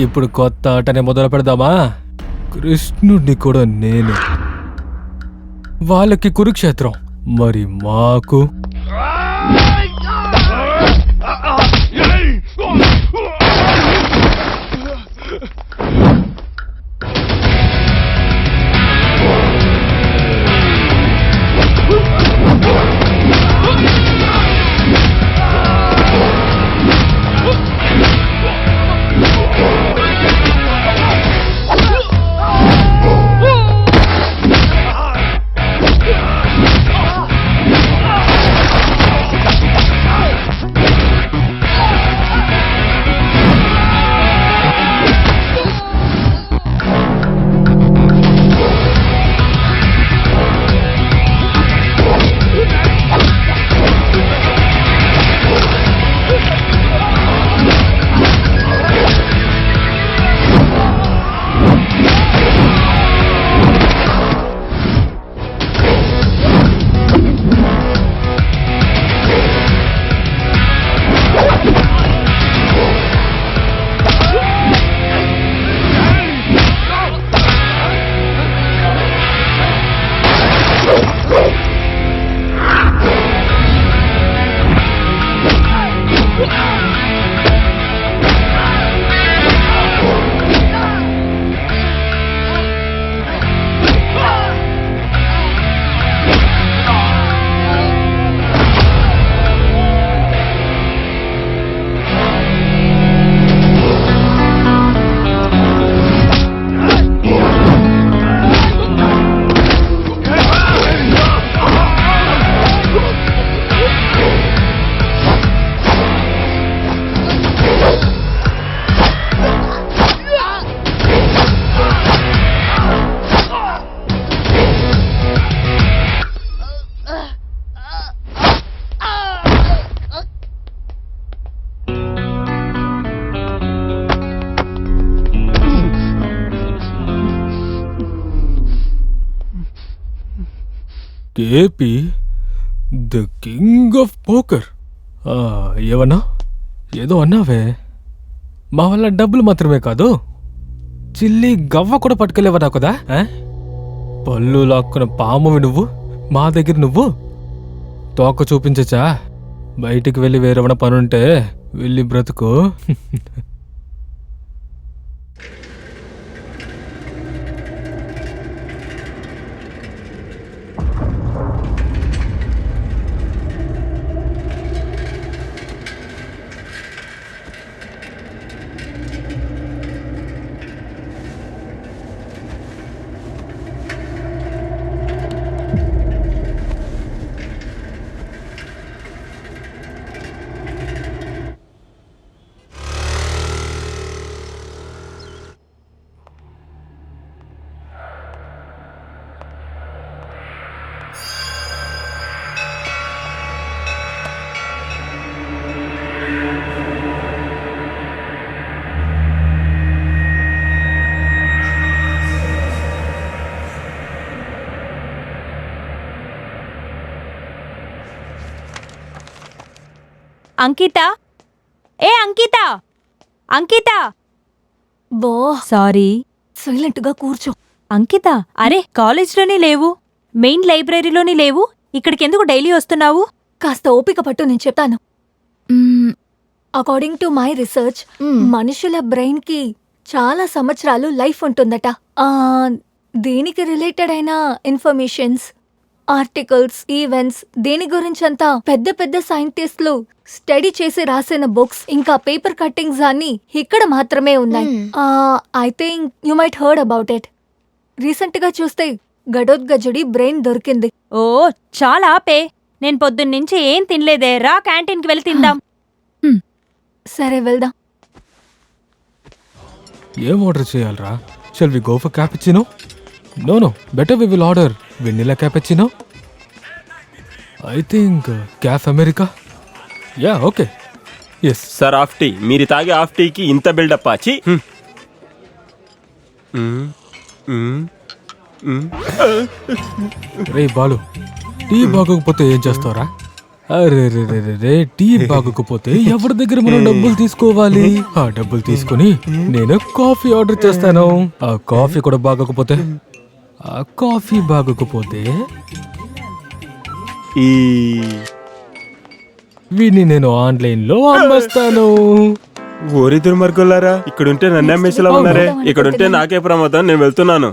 ఇప్పుడు కొత్త ఆటనే మొదలు పెడదామా? కృష్ణుడిని కూడా నేనే. వాళ్ళకి కురుక్షేత్రం, మరి మాకు KP the king of poker. ఏమన్నా? ఏదో అన్నావే. మా వల్ల డబ్బులు మాత్రమే కాదు, చిల్లి గవ్వ కూడా పట్టుకెళ్ళేవనా కదా? పళ్ళు లాక్కున్న పామువి నువ్వు, మా దగ్గర నువ్వు తోక చూపించచ్చా? బయటికి వెళ్ళి వేరేమైనా పనుంటే వెళ్ళి బ్రతుకు. అంకిత, ఏ అంకిత, అంకిత. బో సారీ. సైలెంట్ గా కూర్చో. అంకిత, అరే కాలేజ్లోనే లేవు, మెయిన్ లైబ్రరీలోనే లేవు, ఇక్కడికి ఎందుకు డైలీ వస్తున్నావు? కాస్త ఓపిక పట్టు, నేను చెప్తాను. అకార్డింగ్ టు మై రీసెర్చ్, మనుషుల బ్రెయిన్ కి చాలా సంవత్సరాలు లైఫ్ ఉంటుందట. దీనికి రిలేటెడ్ అయిన ఇన్ఫర్మేషన్స్, ఆర్టికల్స్, ఈవెంట్స్, దీని గురించంతా పెద్ద పెద్ద సైంటిస్టులు స్టడీ చేసి రాసిన బుక్స్ ఇంకా పేపర్ కట్టింగ్స్ అన్ని ఇక్కడ మాత్రమే ఉన్నాయి. I think you might heard about it. Recent గా చూస్తే గడోద్గజుడి బ్రెయిన్ దొరికింది. ఓ చాలా ఆపే, నేను పొద్దున్నుంచి ఏం తినలేదే, రా క్యాంటీన్కి వెళ్ళి తిందాం. సరే వెళ్దాం. ఏం ఆర్డర్ చేయాలరా? Shall we go for cappuccino? No no, better we will order vanilla cappuccino. I think cafe America. Ya okay. Yes sir, half tea. మీరు తాగే హాఫ్ టీకి ఇంత బిల్డప్ ఆచి. రే బాలు, టీ బాగోకపోతే ఏం చేస్తావురా? అరే రే రే రే రే, టీ బాగోకపోతే ఎవరి దగ్గర మనం డబ్బులు తీసుకోవాలి? ఆ డబ్బులు తీసుకొని నేను కాఫీ ఆర్డర్ చేస్తాను. ఆ కాఫీ కూడా బాగోకపోతే, ఆ కాఫీ బాగోకపోతే ఈ వీడిని నేను ఆన్లైన్ లో అమ్మేస్తాను. ఓరి దుర్మార్గులారా, ఇక్కడుంటే నన్ను అమ్మేసేలా ఉన్నారే. ఇక్కడుంటే నాకే ప్రమాదం, నేను వెళ్తున్నాను.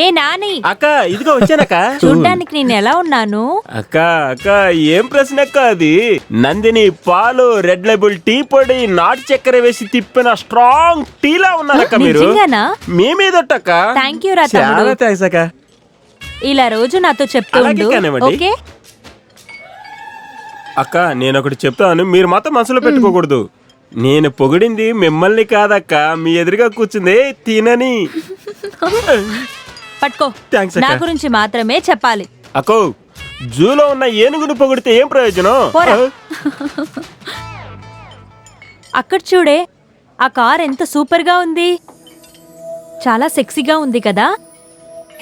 ఏ నాని, అక్క ఇదిగో వచ్చానక్క. చూడ్డానికి నేను ఎలా ఉన్నాను? అక్క అక్క ఏం ప్రశ్న అక్క అది? నందిని పాలు, రెడ్ లేబుల్ టీ పొడి, నాటు చక్కెర వేసి తిప్పిన స్ట్రాంగ్ టీలా ఉన్నారక్క మీరు. నిజంగానా? మీ మీదొట్టక్క. థ్యాంక్ యూ రా తమ్ముడు. చాలా థ్యాంక్స్ అక్క. ఇలా రోజు నాతో చెప్తూ అలాగే ఉండు, కానివ్వండి. ఓకే? అక్క నేను ఒకటి చెప్తాను, మీరు మాత్రం మనసులో పెట్టుకోకూడదు. నేను పొగిడింది మిమ్మల్ని కాదక్క, మీ ఎదురుగా కూర్చుంది తినని. పట్టుకో, థ్యాంక్స్ నా అక్క. గురించి మాత్రమే చెప్పాలి. అక్కో జూలో ఉన్న ఏనుగును పొగిడితే ఏం ప్రయోజనం? పోరా. అక్కడ చూడే, ఆ కార్ ఎంత సూపర్ గా ఉంది, చాలా సెక్సీగా ఉంది కదా.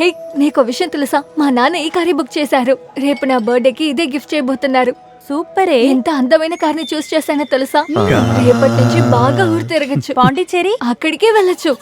హే, నీకు విషయం తెలుసా? మా నాన్న ఈ కారే బుక్ చేశారు. రేపు నా బర్త్డేకి ఇదే గిఫ్ట్ చేయబోతున్నారు. సూపరే. ఎంత అందమైన కార్ని చూస్ చేశానో తెలుసా? రేపటి నుంచి బాగా ఊరు తిరగచ్చు, పాండిచ్చేరి అక్కడికే వెళ్ళొచ్చు.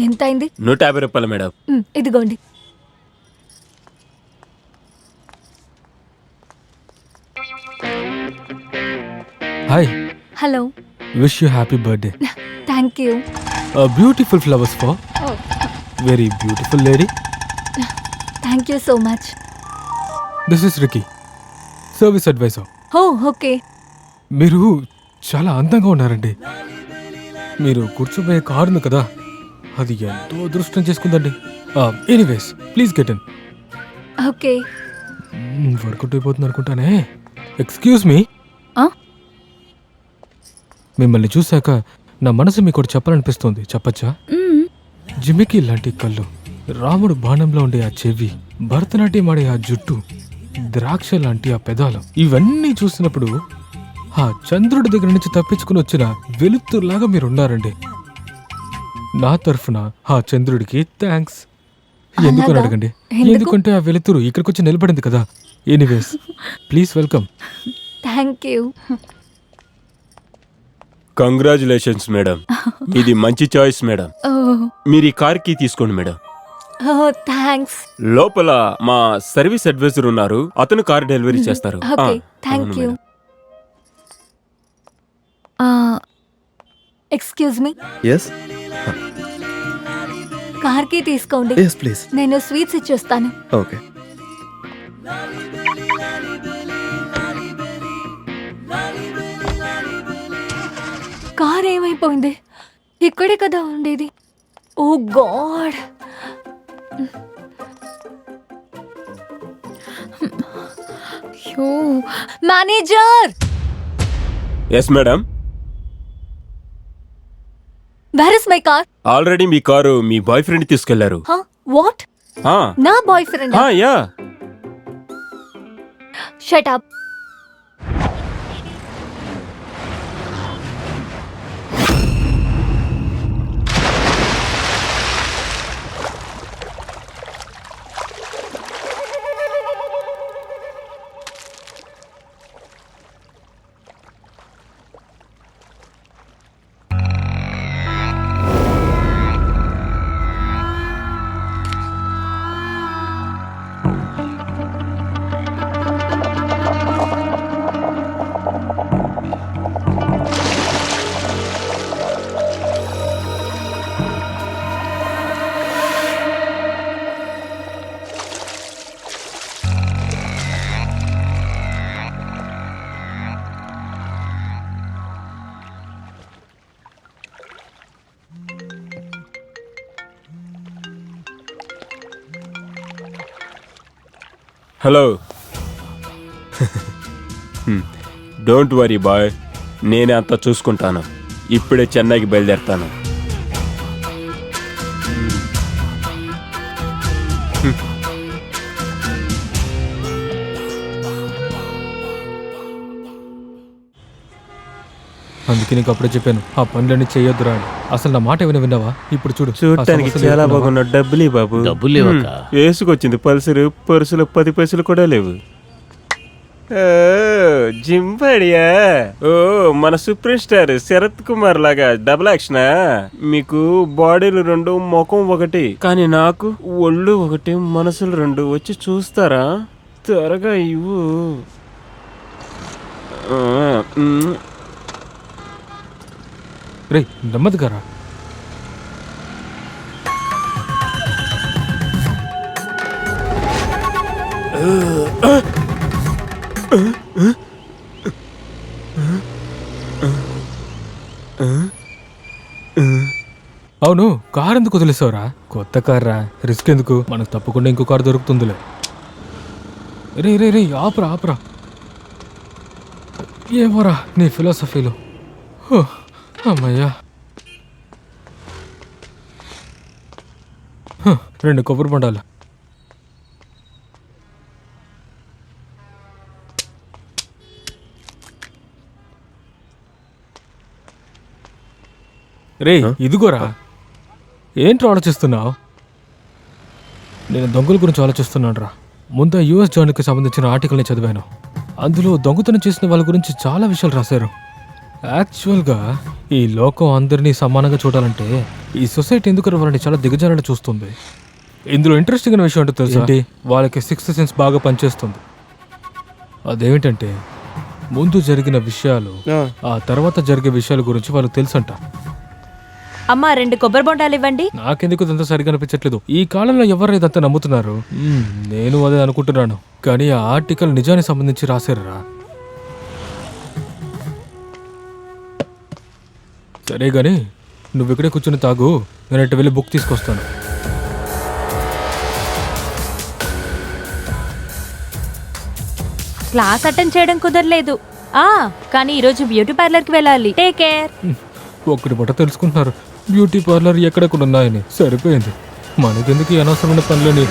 ఎంత అయింది? 150 రూపాయలు మేడం. ఇదిగోండి. Hi, hello, wish you happy birthday. Thank you. Beautiful flowers for very beautiful lady. Thank you so much. This is Ricky, service advisor. Oh okay. మీరు చాలా అందంగా ఉన్నారండి. మీరు కూర్చోబోయే కారును కదా, అది ఎంతో అదృష్టం చేసుకుందండి. Anyways please get in. Okay. Workout అయిపోతుంది అనుకుంటానే. Excuse me. ఆ? మిమ్మల్ని చూశాక నా మనసు మీకు ఒకటి చెప్పాలనిపిస్తుంది, చెప్పచ్చా? జిమికి లాంటి కళ్ళు, రాముడు బాణంలో ఉండే ఆ చెవి, భరతనాట్యం ఆడే ఆ జుట్టు, ద్రాక్ష లాంటి ఆ పెదాలు, ఇవన్నీ చూసినప్పుడు ఆ చంద్రుడి దగ్గర నుంచి తప్పించుకుని వచ్చిన వెలుతురులాగా మీరున్నారండి. నా తరఫున ఆ చంద్రుడికి థ్యాంక్స్. ఎందుకు అలాగా? అడగండి. ఎందుకు? ఎందుకంటే ఆ వెలుతురు ఇక్కడికి వచ్చి నిలబడింది కదా. Anyways please welcome. Thank you. Congratulations madam, ఇది మంచి చాయిస్ మేడం. మీరు ఈ కార్ కి తీసుకోండి మేడం. ఓ థ్యాంక్స్. లోపల మా సర్వీస్ అడ్వైజర్ ఉన్నారు, అతను కార్ డెలివరీ చేస్తారు. ఓకే, ఆ, థ్యాంక్ అవును you. Madam. Excuse me, yes car కి తీసుకోండి. Yes please. నేను స్వీట్స్ ఇచ్చేస్తాను. ఓకే. కార్ ఏమైపోయింది? ఇక్కడే కదా ఉండేది. Oh god. Manager, yes madam. Where is my car? Already మీ కారు మీ బాయ్ ఫ్రెండ్ తీసుకెళ్లారు. వాట్? ఆ, నా బాయ్ ఫ్రెండ్? ఆ, ya. Shut up. Hello. Don't worry boy, నేనే అంతా చూసుకుంటాను. ఇప్పుడే చెన్నైకి బయలుదేరుతాను. అందుకే నీకు అప్పుడే చెప్పాను ఆ పనులన్నీ చేయొద్దురా అని. అసలు నా మాట ఏమైనా విన్నావా? ఇప్పుడు చూడు ఆ చూడటానికి సమస్యలు చాలా ఎదుర్కొన్నావా? బాగున్న డబ్బులు బాబు. డబ్బులు లేవక్క. వేసుకొచ్చింది పర్సులో 10 పైసలు కూడా లేవు. ఓ, జిమ్ బడియా. ఓ, మన సూపర్ స్టార్ శరత్ కుమార్ లాగా డబుల్ యాక్షనా? మీకు బాడీలు 2, ముఖం 1, కానీ నాకు ఒళ్ళు 1, మనసులు 2. వచ్చి చూస్తారా? త్వరగా ఇవ్వు. ఆ, రే నెమ్మదిగా రా. అవును, కార్ ఎందుకు వదిలేసావురా? కొత్త కార్ రా, రిస్క్ ఎందుకు? మనకు తప్పకుండా ఇంకో కారు దొరుకుతుందిలే. రే రే రే ఆపురా ఆపురా. ఏమోరా నీ ఫిలాసఫీలు. హో, అమ్మయ్యా. 2 కొబ్బరి బొండాలు. రే ఇదిగోరా. ఏంట్రా ఆలోచిస్తున్నావు? నేను దొంగల గురించి ఆలోచిస్తున్నాను రా. ముందు యుఎస్ జాన్కి సంబంధించిన ఆర్టికల్ని చదివాను. అందులో దొంగతనం చేసిన వాళ్ళ గురించి చాలా విషయాలు రాశారు. యాక్చువల్గా ఈ లోకం అందరినీ సమానంగా చూడాలంటే ఈ సొసైటీ ఎందుకు వాళ్ళని చాలా దిగజారని చూస్తుంది. ఇందులో ఇంట్రెస్టింగ్ అయిన విషయం అంటే తెలుసా? వాళ్ళకి 6th సెన్స్ బాగా పనిచేస్తుంది. అదేమిటంటే ముందు జరిగిన విషయాలు ఆ తర్వాత జరిగే విషయాల గురించి వాళ్ళకి తెలుసంట. అమ్మా 2 కొబ్బరి బొండాలు ఇవ్వండి. నాకెందుకు ఇదంతా సరిగా అనిపించట్లేదు. ఈ కాలంలో ఎవరు ఇదంతా నమ్ముతున్నారు? నేను అదే అనుకుంటున్నాను. కానీ ఆ ఆర్టికల్ నిజానికి సంబంధించి రాశారా? సరే గాని నువ్వు ఇక్కడే కూర్చొని తాగు, నేను ఇటు వెళ్ళి బుక్ తీసుకొస్తాను. క్లాస్ అటెండ్ చేయడం కుదరలేదు. కానీ ఈరోజు బ్యూటీ పార్లర్కి వెళ్ళాలి. Take care. ఒక్కటి బట్ట తెలుసుకుంటున్నారు బ్యూటీ పార్లర్ ఎక్కడెక్కడ ఉన్నాయని. సరిపోయింది. మనకెందుకు ఈ అనవసరమైన పనులని.